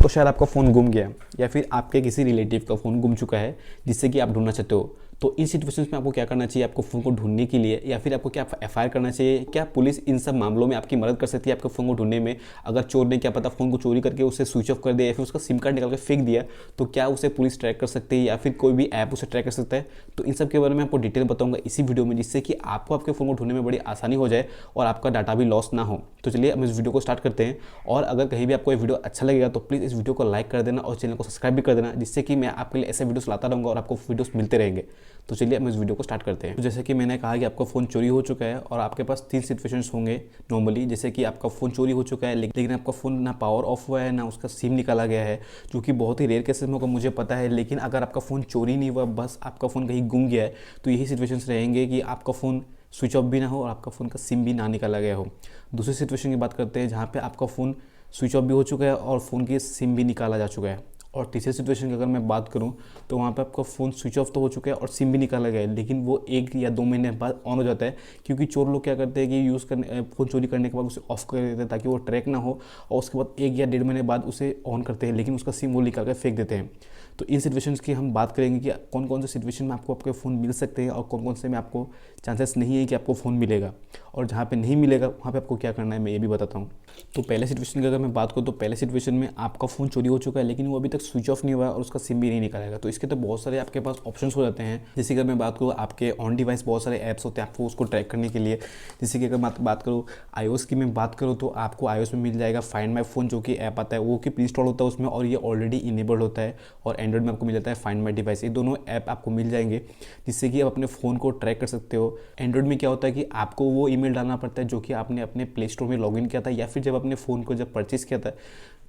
तो शायद आपका फ़ोन गुम गया या फिर आपके किसी रिलेटिव का फ़ोन गुम चुका है जिससे कि आप ढूंढना चाहते हो। तो इन सिचुएशंस में आपको क्या करना चाहिए, आपको फ़ोन को ढूंढने के लिए, या फिर आपको क्या एफआईआर करना चाहिए? क्या पुलिस इन सब मामलों में आपकी मदद कर सकती है आपके फ़ोन को ढूंढने में? अगर चोर ने क्या पता फ़ोन को चोरी करके उसे स्विच ऑफ कर दिया या फिर उसका सिम कार्ड निकाल के फेंक दिया, तो क्या उसे पुलिस ट्रैक कर सकती है या फिर कोई भी ऐप उसे ट्रैक कर सकता है? तो इन सब के बारे में आपको डिटेल बताऊंगा इसी वीडियो में, जिससे कि आपको आपके फ़ोन को ढूंढने में बड़ी आसानी हो जाए और आपका डाटा भी लॉस ना हो। तो चलिए हम इस वीडियो को स्टार्ट करते हैं। और अगर कहीं भी आपको ये वीडियो अच्छा लगेगा तो प्लीज़ इस वीडियो को लाइक कर देना और चैनल को सब्सक्राइब भी कर देना, जिससे कि मैं आपके लिए ऐसे वीडियोस लाता रहूँगा और आपको वीडियोस मिलते रहेंगे। तो चलिए हम इस वीडियो को स्टार्ट करते हैं। तो जैसे कि मैंने कहा कि आपका फ़ोन चोरी हो चुका है और आपके पास 3 सिचुएशंस होंगे नॉर्मली। जैसे कि आपका फ़ोन चोरी हो चुका है लेकिन आपका फ़ोन ना पावर ऑफ हुआ है ना उसका सिम निकाला गया है, जो कि बहुत ही रेयर केसेस में होगा मुझे पता है। लेकिन अगर आपका फ़ोन चोरी नहीं हुआ, बस आपका फ़ोन कहीं गुम गया है, तो यही सिचुएशंस रहेंगे कि आपका फ़ोन स्विच ऑफ भी ना हो और आपका फ़ोन का सिम भी ना निकाला गया हो। दूसरी सिचुएशन की बात करते हैं जहाँ पे आपका फ़ोन स्विच ऑफ भी हो चुका है और फ़ोन की सिम भी निकाला जा चुका है। और तीसरी सिचुएशन की अगर मैं बात करूं तो वहाँ पे आपका फ़ोन स्विच ऑफ तो हो चुका है और सिम भी निकाला गया है, लेकिन वो 1 या 2 महीने बाद ऑन हो जाता है, क्योंकि चोर लोग क्या करते हैं कि फ़ोन चोरी करने के बाद उसे ऑफ कर देते हैं ताकि वो ट्रैक ना हो, और उसके बाद 1 या 1.5 महीने बाद उसे ऑन करते हैं, लेकिन उसका सिम वो निकाल कर फेंक देते हैं। तो इन सिचुएशंस की हम बात करेंगे कि कौन कौन से सिचुएशन में आपको आपके फ़ोन मिल सकते हैं और कौन कौन से में आपको चांसेस नहीं है कि आपको फ़ोन मिलेगा, और जहाँ पे नहीं मिलेगा वहाँ पे आपको क्या करना है मैं ये भी बताता हूँ। तो पहले सिचुएशन की अगर मैं बात करूँ तो पहले सिचुएशन में आपका फ़ोन चोरी हो चुका है लेकिन वो अभी तक स्विच ऑफ नहीं हुआ और उसका सिम भी नहीं निकालेगा। तो इसके तो बहुत सारे आपके पास ऑप्शंस हो जाते हैं। जैसे कि अगर मैं बात करूँ, आपके ऑन डिवाइस बहुत सारे ऐप्स होते हैं आपको उसको ट्रैक करने के लिए। जैसे कि अगर मैं बात करूँ iOS की, मैं बात करूँ तो आपको iOS में मिल जाएगा फाइंड माई फ़ोन, जो कि ऐप आता है वो कि प्री इंस्टॉल होता है उसमें और ये ऑलरेडी इनेबल्ड होता है। और एंड्रॉइड में आपको मिल जाता है फाइंड माई डिवाइस। ये दोनों ऐप आपको मिल जाएंगे जिससे कि आप अपने फ़ोन को ट्रैक कर सकते हो। एंड्रॉइड में क्या होता है कि आपको वो ईमेल डालना पड़ता है जो कि आपने अपने प्ले स्टोर में लॉगिन किया था, या फिर जब अपने फ़ोन को जब परचेज़ किया था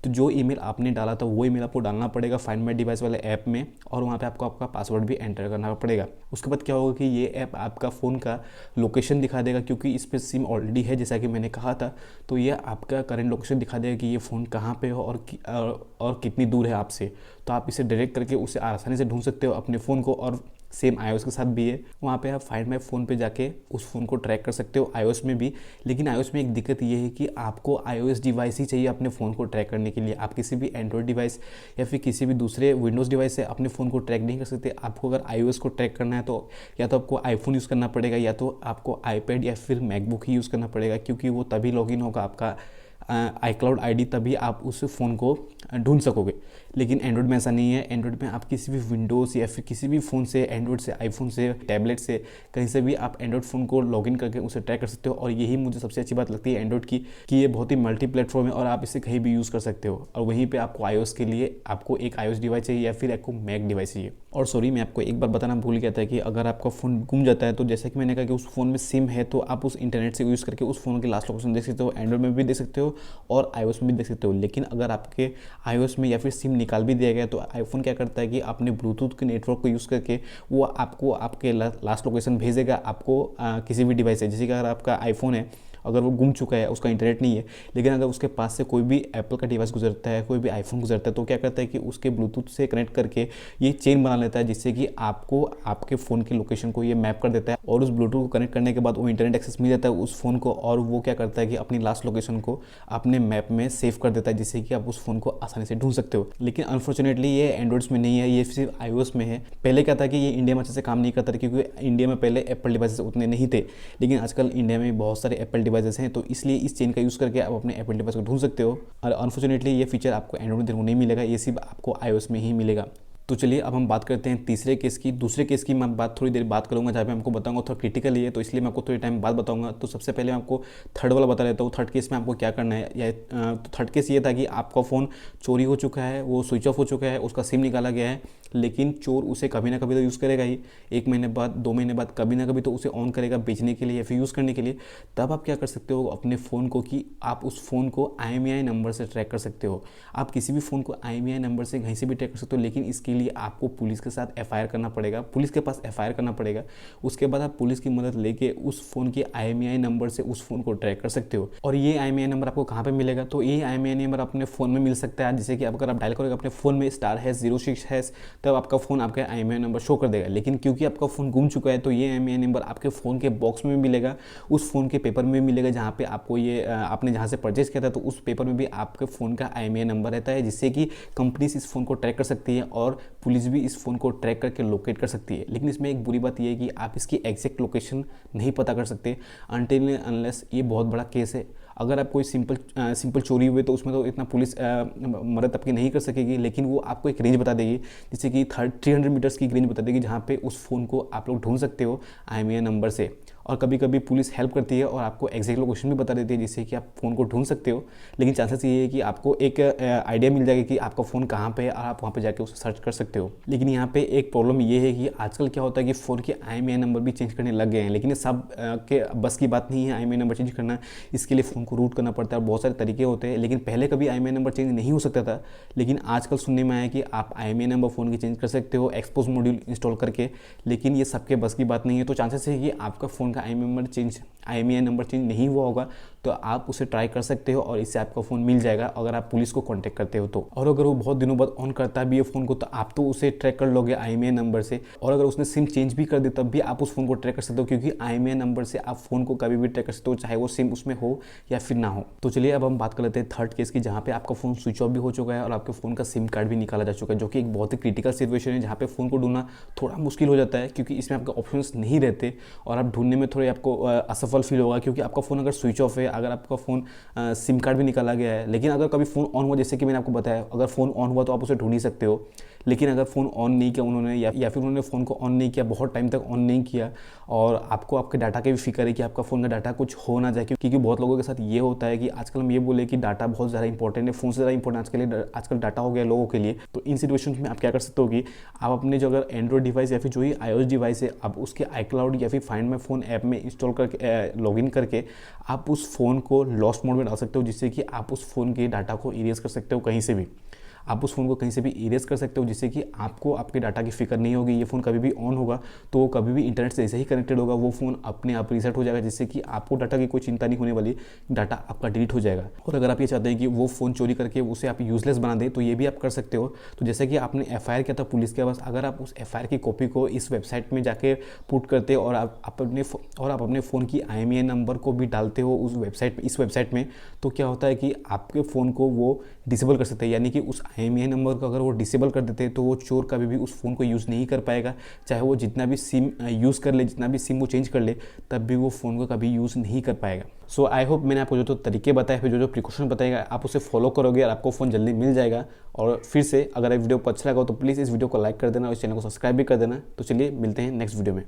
तो जो ईमेल आपने डाला था वो ईमेल आपको डालना पड़ेगा फाइंड माई डिवाइस वाले ऐप में, और वहाँ पे आपको आपका पासवर्ड भी एंटर करना पड़ेगा। उसके बाद क्या होगा कि ये ऐप आपका फ़ोन का लोकेशन दिखा देगा, क्योंकि इस पर सिम ऑलरेडी है जैसा कि मैंने कहा था। तो ये आपका करंट लोकेशन दिखा देगा कि ये फ़ोन कहाँ पे हो और कितनी दूर है आपसे। तो आप इसे डायरेक्ट करके उसे आसानी से ढूंढ सकते हो अपने फ़ोन को। और सेम iOS के साथ भी है, वहाँ पे आप फाइंड माई फ़ोन पे जाके उस फ़ोन को ट्रैक कर सकते हो iOS में भी। लेकिन iOS में एक दिक्कत ये है कि आपको iOS डिवाइस ही चाहिए अपने फ़ोन को ट्रैक करने के लिए। आप किसी भी एंड्रॉयड डिवाइस या फिर किसी भी दूसरे विंडोज़ डिवाइस से अपने फ़ोन को ट्रैक नहीं कर सकते। आपको अगर iOS को ट्रैक करना है तो या तो आपको आईफोन यूज़ करना पड़ेगा या तो आपको iPad या फिर मैकबुक ही यूज़ करना पड़ेगा, क्योंकि वो तभी लॉगिन होगा आपका iCloud ID, तभी आप उस फ़ोन को ढूंढ सकोगे। लेकिन एंड्रॉयड में ऐसा नहीं है। एंड्रॉयड में आप किसी भी विंडोज़ या फिर किसी भी फ़ोन से, एंड्रॉयड से, आईफोन से, टैबलेट से, कहीं से भी आप एंड्रॉयड फ़ोन को लॉगिन करके उसे ट्रैक कर सकते हो। और यही मुझे सबसे अच्छी बात लगती है एंड्रॉयड की, कि ये बहुत ही मल्टी प्लेटफॉर्म है और आप इसे कहीं भी यूज़ कर सकते हो। और वहीं पर आपको iOS के लिए आपको एक iOS डिवाइस चाहिए या फिर आपको मैक डिवाइस चाहिए। और सॉरी, मैं आपको एक बार बताना भूल गया था कि अगर आपका फ़ोन गुम जाता है तो जैसे कि मैंने कहा कि उस फ़ोन में सिम है तो आप उस इंटरनेट से यूज़ करके उस फ़ोन की लास्ट लोकेशन देख सकते हो। एंड्रॉयड में भी देख सकते हो और iOS में भी देख सकते हो। लेकिन अगर आपके iOS में या फिर सिम निकाल भी दिया गया तो आईफोन क्या करता है कि अपने ब्लूटूथ के नेटवर्क को यूज़ करके वो आपको आपके लास्ट लोकेशन भेजेगा आपको किसी भी डिवाइस से। जैसे कि अगर आपका आईफोन है, अगर वो गुम चुका है, उसका इंटरनेट नहीं है, लेकिन अगर उसके पास से कोई भी एप्पल का डिवाइस गुजरता है, कोई भी आईफोन गुजरता है, तो क्या करता है कि उसके ब्लूटूथ से कनेक्ट करके ये चेन बना लेता है, जिससे कि आपको आपके फ़ोन की लोकेशन को ये मैप कर देता है। और उस ब्लूटूथ को कनेक्ट करने के बाद वो इंटरनेट एक्सेस मिल जाता है उस फ़ोन को, और वो क्या करता है कि अपनी लास्ट लोकेशन को अपने मैप में सेव कर देता है, जिससे कि आप उस फ़ोन को आसानी से ढूंढ सकते हो। लेकिन अनफॉर्चुनेटली ये एंड्रॉइड्स में नहीं है, ये सिर्फ iOS में है। पहले क्या था कि ये इंडिया में अच्छे से काम नहीं करता था, क्योंकि इंडिया में पहले एप्पल डिवाइसेस उतने नहीं थे। लेकिन आजकल इंडिया में बहुत सारे एप्पल डिवाइसेस हैं, तो इसलिए इस चेन का यूज़ करके आप अपने एप्पल डिवाइस को ढूंढ सकते हो। और अनफॉर्चुनेटली ये फीचर आपको एंड्रॉइड में नहीं मिलेगा, ये सिर्फ आपको iOS में ही मिलेगा। तो चलिए अब हम बात करते हैं तीसरे केस की। दूसरे केस की मैं बात थोड़ी देर बात करूंगा, जहाँ पे हमको बताऊंगा थोड़ा क्रिटिकल ही है, तो इसलिए मैं आपको थोड़ी टाइम बाद बताऊंगा। तो सबसे पहले मैं आपको थर्ड वाला बता देता हूँ। थर्ड केस में आपको क्या करना है। तो थर्ड केस ये था कि आपका फ़ोन चोरी हो चुका है, वो स्विच ऑफ हो चुका है, उसका सिम निकाला गया है, लेकिन चोर उसे कभी ना कभी तो यूज़ करेगा ही। 1 महीने बाद, 2 महीने बाद, कभी ना कभी तो उसे ऑन करेगा बेचने के लिए या फिर यूज़ करने के लिए। तब आप क्या कर सकते हो अपने फ़ोन को, कि आप उस फ़ोन को IMEI नंबर से ट्रैक कर सकते हो। आप किसी भी फ़ोन को IMEI नंबर से कहीं से भी ट्रैक कर सकते हो, लेकिन इसके उसके लिए आपको पुलिस के साथ एफआईआर करना पड़ेगा, पुलिस के पास एफआईआर करना पड़ेगा। उसके बाद आप पुलिस की मदद लेके उस फ़ोन के IMEI नंबर से उस फ़ोन को ट्रैक कर सकते हो। और ये IMEI नंबर आपको कहाँ पे मिलेगा? तो ये IMEI नंबर अपने फ़ोन में मिल सकता है, जैसे कि अगर आप डायल करोगे अपने फ़ोन में *06# तब आपका फ़ोन आपका IMEI नंबर शो कर देगा। लेकिन क्योंकि आपका फ़ोन गुम चुका है तो ये IMEI नंबर आपके फ़ोन के बॉक्स में मिलेगा, उस फ़ोन के पेपर में मिलेगा जहाँ पे आपको ये आपने जहाँ से परचेज किया था, तो उस पेपर में भी आपके फ़ोन का IMEI नंबर रहता है, जिससे कि कंपनी इस फ़ोन को ट्रैक कर सकती है और पुलिस भी इस फ़ोन को ट्रैक करके लोकेट कर सकती है। लेकिन इसमें एक बुरी बात यह है कि आप इसकी एग्जैक्ट लोकेशन नहीं पता कर सकते अनटिल अनलेस ये बहुत बड़ा केस है। अगर आप कोई सिंपल चोरी हुए तो उसमें तो इतना पुलिस मदद आपकी नहीं कर सकेगी, लेकिन वो आपको एक रेंज बता देगी, जैसे कि 300 मीटर्स की रेंज बता देगी जहाँ पे उस फ़ोन को आप लोग ढूंढ सकते हो IMEI नंबर से। और कभी कभी पुलिस हेल्प करती है और आपको एग्जैक्ट लोकेशन भी बता देती है, जिससे कि आप फ़ोन को ढूंढ सकते हो। लेकिन चांसेस ये है कि आपको एक आइडिया मिल जाएगा कि आपका फ़ोन कहाँ पे है और आप वहाँ पे जाके उसे सर्च कर सकते हो। लेकिन यहाँ पे एक प्रॉब्लम ये है कि आजकल क्या होता है कि फ़ोन के IMEI नंबर भी चेंज करने लग गए हैं, लेकिन ये सब के बस की बात नहीं है IMEI नंबर चेंज करना। इसके लिए फ़ोन को रूट करना पड़ता है और बहुत सारे तरीके होते हैं। लेकिन पहले कभी IMEI नंबर चेंज नहीं हो सकता था, लेकिन आजकल सुनने में आया कि आप IMEI नंबर फ़ोन की चेंज कर सकते हो एक्सपोज मॉड्यूल इंस्टॉल करके। लेकिन ये सबके बस की बात नहीं है, तो चांसेस है कि आपका फ़ोन का IMEI नंबर चेंज नहीं हुआ होगा, तो आप उसे ट्राई कर सकते हो और इससे आपका फ़ोन मिल जाएगा अगर आप पुलिस को कांटेक्ट करते हो तो। और अगर वो बहुत दिनों बाद ऑन करता भी है फ़ोन को, तो आप तो उसे ट्रैक कर लोगे IMEI नंबर से। और अगर उसने सिम चेंज भी कर दे तब भी आप उस फ़ोन को ट्रैक कर सकते हो, क्योंकि IMEI नंबर से आप फ़ोन को कभी भी ट्रैक कर सकते हो, चाहे वो सिम उसमें हो या फिर ना हो। तो चलिए अब हम बात कर लेते हैं थर्ड केस की, जहाँ पे आपका फ़ोन स्विच ऑफ भी हो चुका है और आपके फ़ोन का सिम कार्ड भी निकाला जा चुका है, जो कि एक बहुत ही क्रिटिकल सिचुएशन है, जहाँ पे फ़ोन को ढूंढना थोड़ा मुश्किल हो जाता है, क्योंकि इसमें आपके ऑप्शंस नहीं रहते और आप ढूंढने में थोड़े आपको असफल फील होगा, क्योंकि आपका फ़ोन अगर स्विच ऑफ है, अगर आपका फ़ोन सिम कार्ड भी निकाला गया है, लेकिन अगर कभी फ़ोन ऑन हुआ, जैसे कि मैंने आपको बताया, अगर फ़ोन ऑन हुआ तो आप उसे ढूंढ ही सकते हो। लेकिन अगर फ़ोन ऑन नहीं किया उन्होंने या फिर उन्होंने फ़ोन को ऑन नहीं किया, बहुत टाइम तक ऑन नहीं किया, और आपको आपके डाटा की भी फिक्र है कि आपका फ़ोन का डाटा कुछ हो ना जाए, क्योंकि बहुत लोगों के साथ ये होता है कि आजकल हम ये बोले कि डाटा बहुत ज़्यादा इंपॉर्टेंट है, फ़ोन से ज़्यादा इंपॉर्टेंट आजकल डाटा हो गया लोगों के लिए। तो इन सिचुएशन में आप क्या कर सकते हो कि आप अपने जो अगर एंड्रॉइड डिवाइस या फिर जो ही iOS डिवाइस है, आप उसके iCloud या फिर फाइंड माई फ़ोन ऐप में इंस्टॉल करके लॉगिन करके आप उस फ़ोन को लॉस्ट मोड में डाल सकते हो, जिससे कि आप उस फ़ोन के डाटा को इरेज कर सकते हो कहीं से भी। आप उस फ़ोन को कहीं से भी इरेज कर सकते हो, जिससे कि आपको आपके डाटा की फिक्र नहीं होगी। ये फ़ोन कभी भी ऑन होगा तो कभी भी इंटरनेट से ऐसे ही कनेक्टेड होगा, वो फ़ोन अपने आप रीसेट हो जाएगा, जिससे कि आपको डाटा की कोई चिंता नहीं होने वाली, डाटा आपका डिलीट हो जाएगा। और अगर आप ये चाहते हैं कि वो फ़ोन चोरी करके उसे आप यूज़लेस बना दें, तो ये भी आप कर सकते हो। तो जैसे कि आपने FIR किया था पुलिस के पास, अगर आप उस FIR की कॉपी को इस वेबसाइट में जाके पुट करते और आप अपने फ़ोन की IMEI नंबर को भी डालते हो इस वेबसाइट में, तो क्या होता है कि आपके फ़ोन को वो डिसेबल कर सकते हैं। यानी कि उस IMEI नंबर को अगर वो डिसेबल कर देते हैं तो वो चोर कभी भी उस फ़ोन को यूज़ नहीं कर पाएगा, चाहे वो जितना भी सिम यूज़ कर ले, जितना भी सिम वो चेंज कर ले, तब भी वो फ़ोन को कभी यूज़ नहीं कर पाएगा। सो आई होप मैंने आपको जो तरीके बताए, फिर जो प्रिकॉशन बताएगा, आप उसे फॉलो करोगे और आपको फ़ोन जल्दी मिल जाएगा। और फिर से अगर वीडियो को अच्छा लगा तो प्लीज़ इस वीडियो को लाइक कर देना और इस चैनल को सब्सक्राइब भी कर देना। तो चलिए मिलते हैं नेक्स्ट वीडियो में।